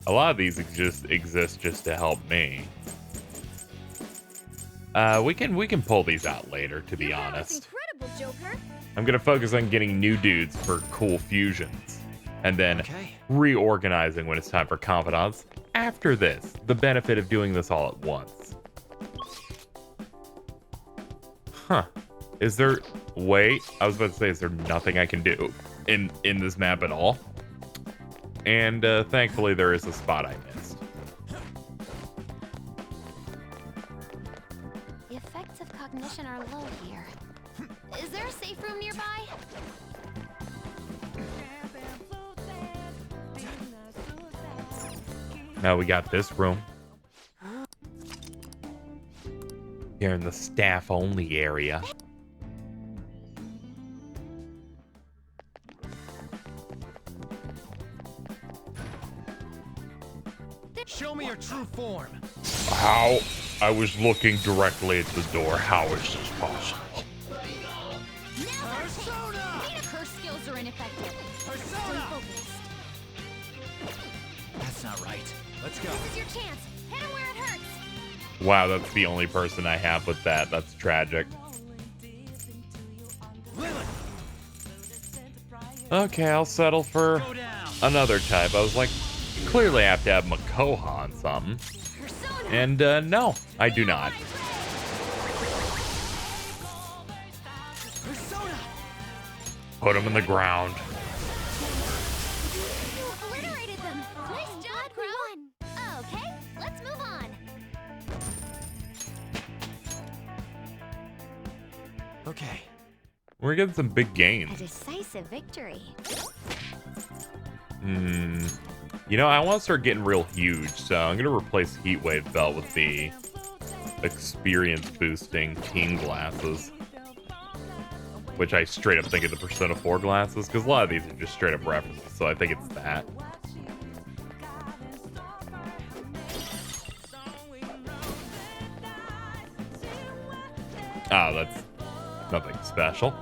A lot of these exist just to help me. We can pull these out later, to be honest. Incredible, Joker. I'm gonna focus on getting new dudes for cool fusions, and then reorganizing when it's time for confidants. After this, the benefit of doing this all at once. Huh? Is there? Wait, I was about to say, is there nothing I can do in this map at all? And thankfully, there is a spot I missed. The effects of cognition are low here. Is there a safe room nearby? Now we got this room. Here in the staff-only area. Show me your true form. How? I was looking directly at the door. How is this possible? Her skills are ineffective. Persona! Stay focused. That's not right. Let's go. This is your chance. Hit him where it hurts. Wow, that's the only person I have with that. That's tragic. Okay, I'll settle for another type. I was like, clearly I have to have Makoha on something. And no, I do not. Put him in the ground. You obliterated them. Nice job, Crow. Okay, let's move on. Okay. We're getting some big A gains. decisive victory. You know, I want to start getting real huge, so I'm going to replace Heatwave Belt with the experience boosting team glasses. Which I straight up think of the Persona 4 glasses, because a lot of these are just straight up references, so I think it's that. Oh, that's nothing special.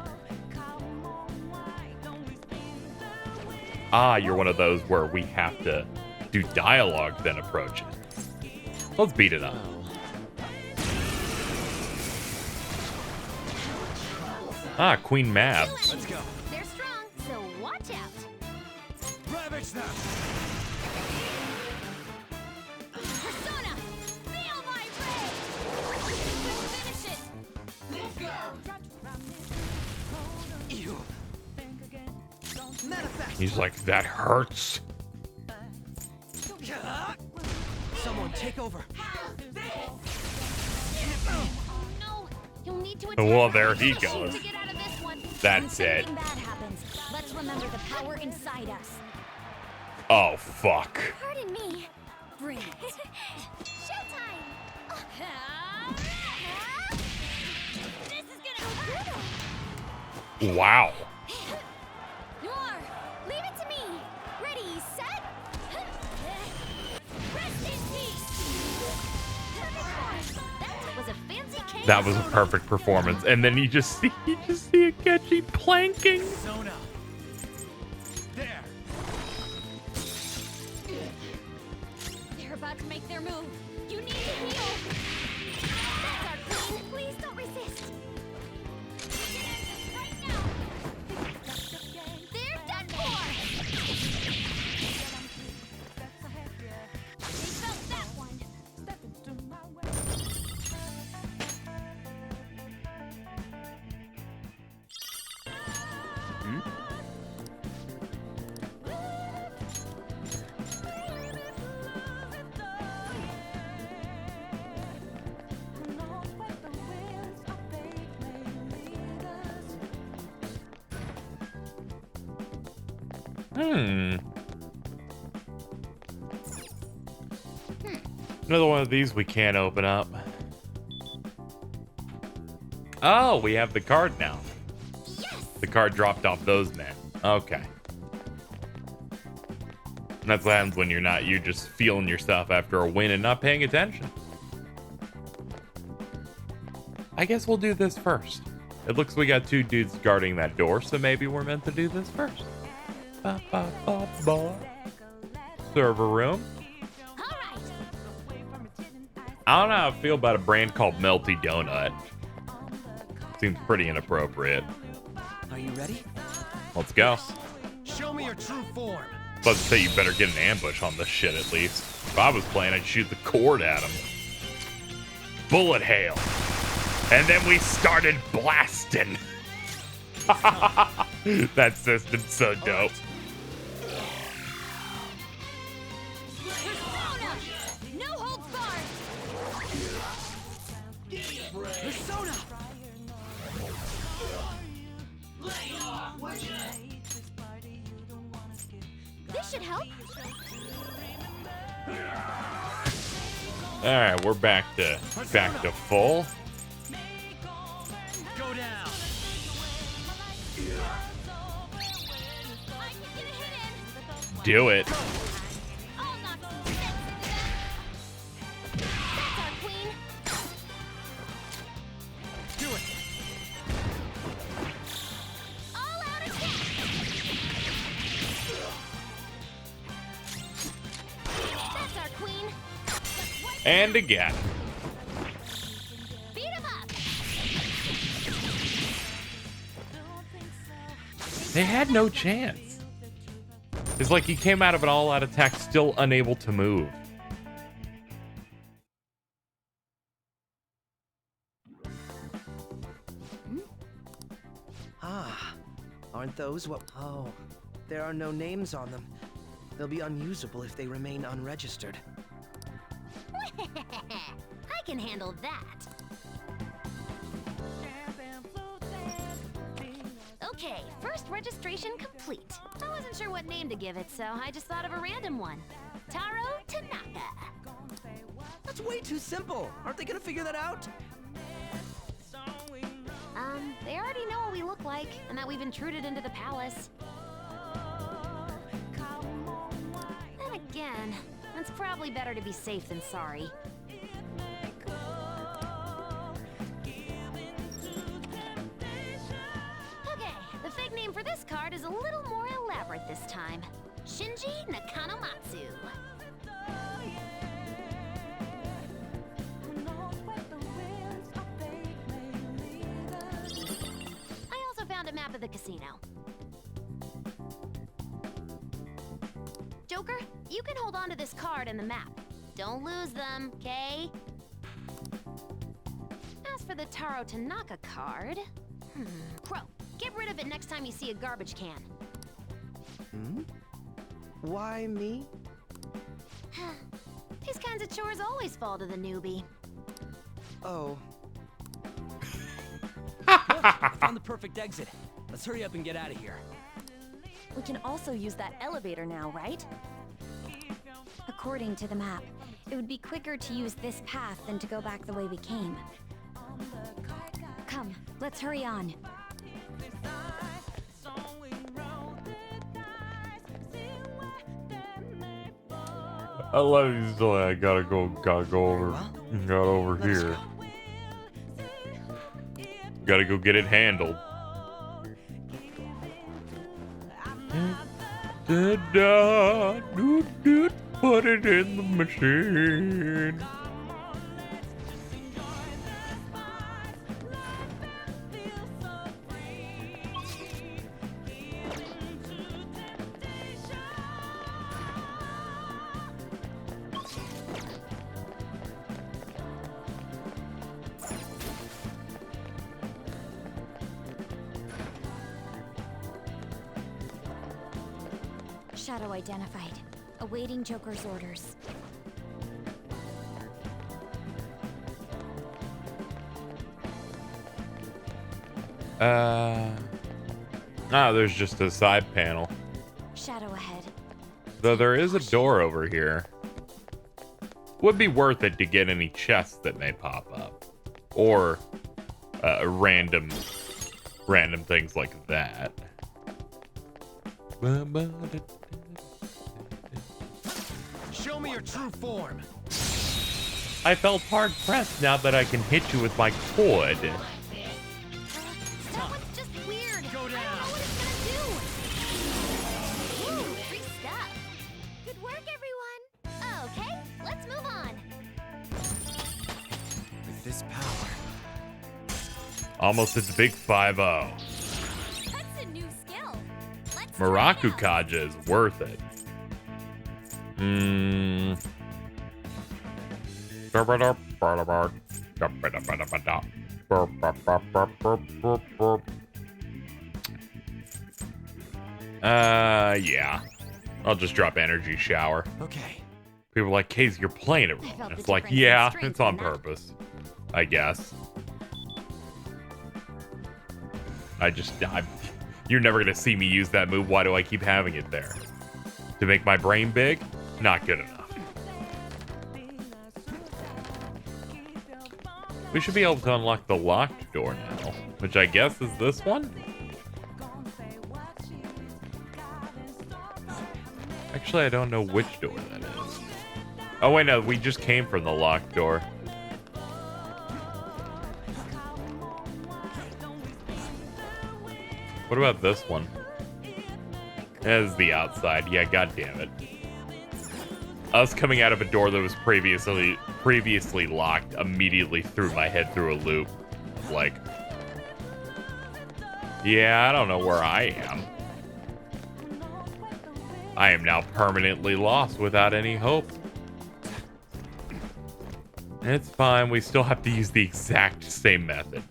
Ah, you're one of those where we have to do dialogue, then approach it. Let's beat it up. Ah, Queen Mab. Let's go. They're strong, so watch out. Ravage them. Persona, feel my rage. Finish it. Let's go. Ew. He's like, that hurts. Someone take over. No, you'll need to Well, there he goes. to get out of this one. That's When it. something bad happens, let's remember the power inside us. Oh, fuck. Pardon me. Brilliant. Showtime. This is gonna hurt. Wow. Noir, leave it to me. Ready, set. Rest in peace. That was a fancy case. That was a perfect performance. And then you just see Akechi planking. Persona. There. They're about to make their move. You need to heal. That's our queen. Please don't resist. We can end this right now. They're done for. They felt that one. Another one of these we can't open up. Oh, we have the card now. The card dropped off those men. Okay. And that's what happens when you're just feeling yourself after a win and not paying attention. I guess we'll do this first. It looks we got two dudes guarding that door, so maybe we're meant to do this first. Ba, ba, ba, ba. Server room. I don't know how I feel about a brand called Melty Donut. Seems pretty inappropriate. Are you ready? Let's go. Show me your true form. Supposed to say you better get an ambush on this shit at least. If I was playing, I'd shoot the cord at him. Bullet hail. And then we started blasting. That system's so dope. Persona! No holds barred! Persona! This should help. All right, we're back to full. Go down. Do it. Do it. That's our queen. And again. Beat him up. They They had no chance. It's like he came out of an all-out attack still unable to move. Ah, aren't those what? Oh, there are no names on them. They'll be unusable if they remain unregistered. I can handle that. Okay, first registration complete. I wasn't sure what name to give it, so I just thought of a random one. Taro Tanaka. That's way too simple. Aren't they gonna figure that out? They already know what we look like, and that we've intruded into the palace. Then again, it's probably better to be safe than sorry. Okay, the fake name for this card is a little more elaborate this time. Shinji Nakanomatsu. I also found a map of the casino. Joker, you can hold on to this card and the map. Don't lose them, okay? As for the Taro Tanaka card... Crow, get rid of it next time you see a garbage can. Hmm? Why me? These kinds of chores always fall to the newbie. Oh. I found the perfect exit. Let's hurry up and get out of here. We can also use that elevator now, right? According to the map, it would be quicker to use this path than to go back the way we came. Come, let's hurry on. I love you still. I gotta go over here. Gotta go get it handled. Put it in the machine. Shadow identified. Awaiting Joker's orders. There's just a side panel. Shadow ahead. Though there is a door over here. Would be worth it to get any chests that may pop up. Or random things like that. Show me your true form. I felt hard pressed now that I can hit you with my cord. That was just weird. Go down. I don't know what it's gonna do. Ooh, free stuff. Good work, everyone. Okay, let's move on. With this power. Almost its big 5-0. That's a new skill. Let's Maraku Kaja is worth it. Yeah. I'll just drop energy shower. Okay. People are like, Kaze, you're playing it wrong. It's like, yeah, it's on purpose. I guess. You're never gonna see me use that move. Why do I keep having it there? To make my brain big? Not good enough. We should be able to unlock the locked door now, which I guess is this one? Actually, I don't know which door that is. Oh wait, no, we just came from the locked door. What about this one? That is the outside. Yeah, god damn it. Us coming out of a door that was previously locked immediately threw my head through a loop. Like, yeah, I don't know where I am. I am now permanently lost without any hope. It's fine, we still have to use the exact same method.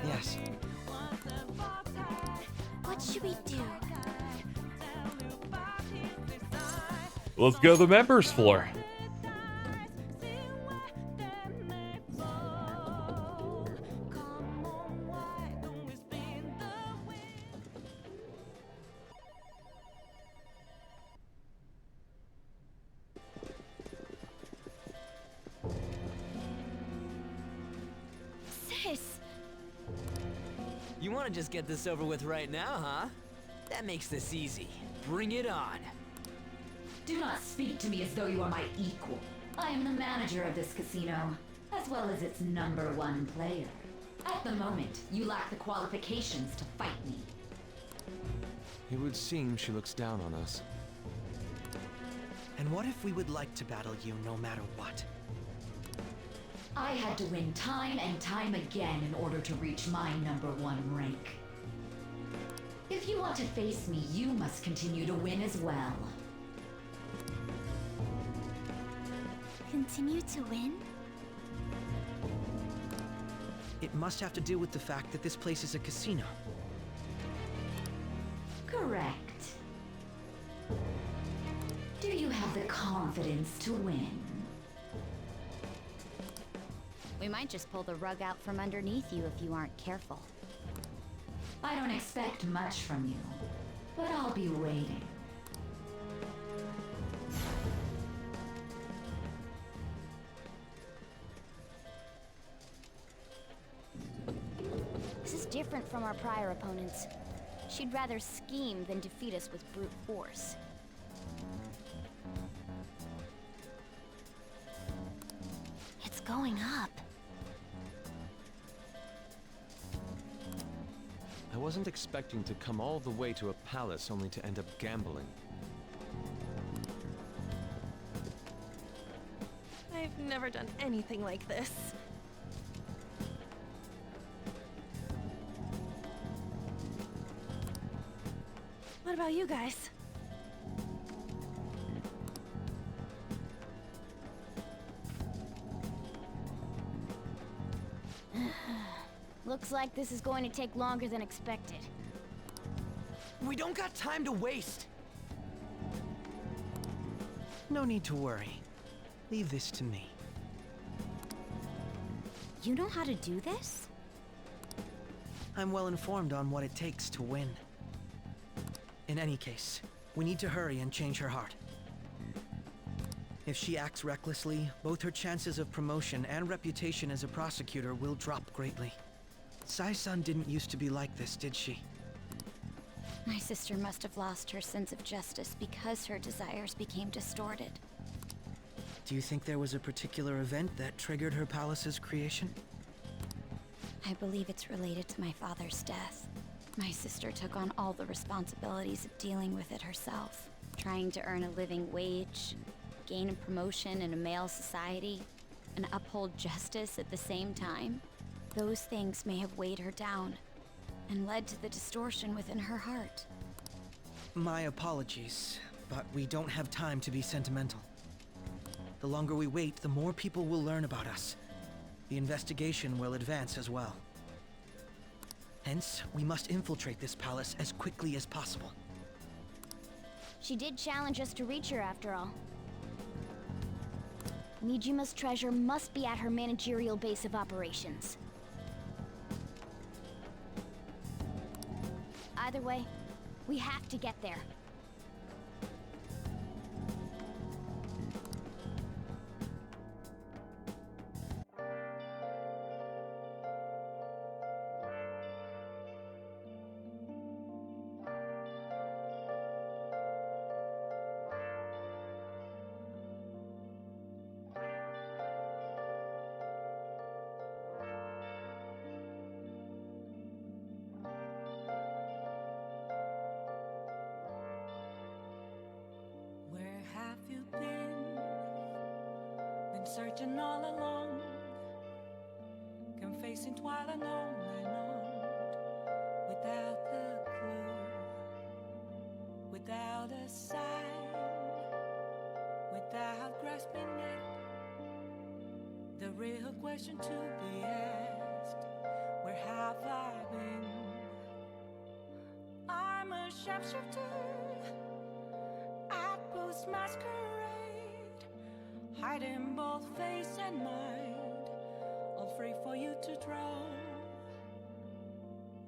Yes. What should we do? Let's go to the members floor. Sis! You want to just get this over with right now, huh? That makes this easy. Bring it on. Do not speak to me as though you are my equal. I am the manager of this casino, as well as its #1 player. At the moment, you lack the qualifications to fight me. It would seem she looks down on us. And what if we would like to battle you no matter what? I had to win time and time again in order to reach my #1 rank. If you want to face me, you must continue to win as well. Continue to win? It must have to do with the fact that this place is a casino. Correct. Do you have the confidence to win? We might just pull the rug out from underneath you if you aren't careful. I don't expect much from you, but I'll be waiting. This is different from our prior opponents. She'd rather scheme than defeat us with brute force. It's going up. I wasn't expecting to come all the way to a palace only to end up gambling. I've never done anything like this. What about you guys? Looks like this is going to take longer than expected. We don't got time to waste. No need to worry. Leave this to me. You know how to do this? I'm well informed on what it takes to win. In any case, we need to hurry and change her heart. If she acts recklessly, both her chances of promotion and reputation as a prosecutor will drop greatly. Sai-san didn't used to be like this, did she? My sister must have lost her sense of justice because her desires became distorted. Do you think there was a particular event that triggered her palace's creation? I believe it's related to my father's death. My sister took on all the responsibilities of dealing with it herself, trying to earn a living wage, gain a promotion in a male society, and uphold justice at the same time. Those things may have weighed her down and led to the distortion within her heart. My apologies, but we don't have time to be sentimental. The longer we wait, the more people will learn about us. The investigation will advance as well. Hence, we must infiltrate this palace as quickly as possible. She did challenge us to reach her after all. Nijima's treasure must be at her managerial base of operations. Either way, we have to get there. searching all along, confessing while I know and on, without the clue, without a sign, without grasping it. The real question to be asked, where have I been? I'm a sharpshooter at Booth's masquerade, hiding both face and mind, all free for you to draw.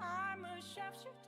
I'm a sharpshooter.